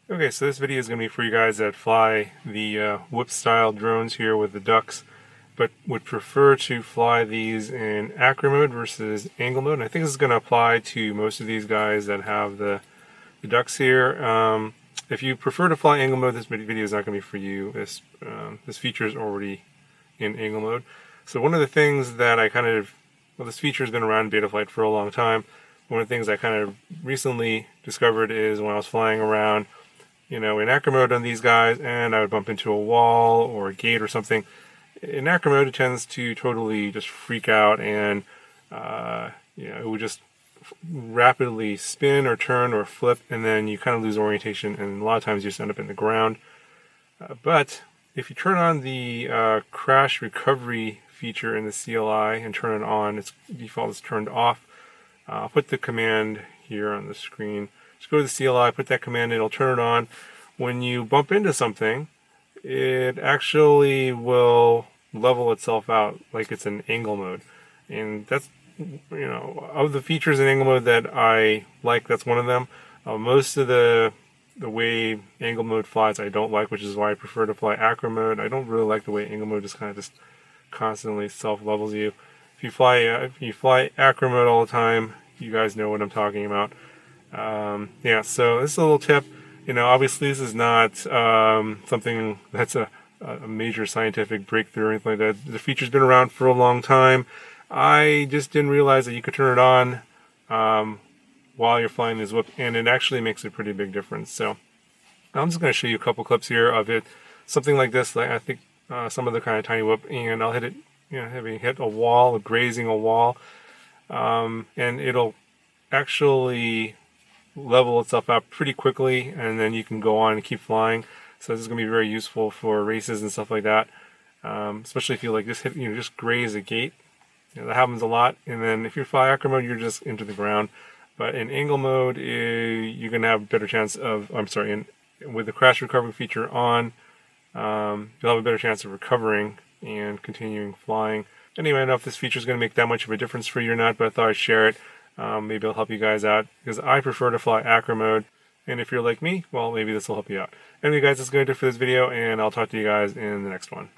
Okay, so this video is going to be for you guys that fly the whip style drones here with the ducks, but would prefer to fly these in acro mode versus angle mode. And I think this is going to apply to most of these guys that have the ducks here. If you prefer to fly angle mode, this video is not going to be for you. This feature is already in angle mode. So one of the things that this feature has been around in beta flight for a long time. One of the things I kind of recently discovered is when I was flying around, in acro mode on these guys, and I would bump into a wall or a gate or something. In acro mode, it tends to totally just freak out, and it would just rapidly spin or turn or flip, and then you kind of lose orientation, and a lot of times you just end up in the ground. But if you turn on the crash recovery feature in the CLI and turn it on, its default is turned off. I'll put the command here on the screen. Just go to the CLI, put that command in, it'll turn it on. When you bump into something, it actually will level itself out like it's in angle mode. And that's, of the features in angle mode that I like, that's one of them. Most of the way angle mode flies I don't like, which is why I prefer to fly acro mode. I don't really like the way angle mode just kind of just constantly self-levels you. If you fly acro mode all the time, you guys know what I'm talking about. So this is a little tip. Obviously this is not something that's a major scientific breakthrough or anything like that. The feature's been around for a long time. I just didn't realize that you could turn it on while you're flying this whip, and it actually makes a pretty big difference. So I'm just going to show you a couple clips here of it. Something like this, I think some of the kind of tiny whip, and I'll hit it, having hit a wall, grazing a wall, and it'll actually level itself out pretty quickly, and then you can go on and keep flying. So this is going to be very useful for races and stuff like that, especially if you just graze a gate. That happens a lot. And then if you fly acro mode, you're just into the ground. But in angle mode, you're going to have a better chance of, with the crash recovery feature on, you'll have a better chance of recovering and continuing flying. Anyway, I don't know if this feature is going to make that much of a difference for you or not, but I thought I'd share it. Maybe it'll help you guys out, because I prefer to fly acro mode. And if you're like me, well, maybe this will help you out. Anyway, guys, that's going to do it for this video, and I'll talk to you guys in the next one.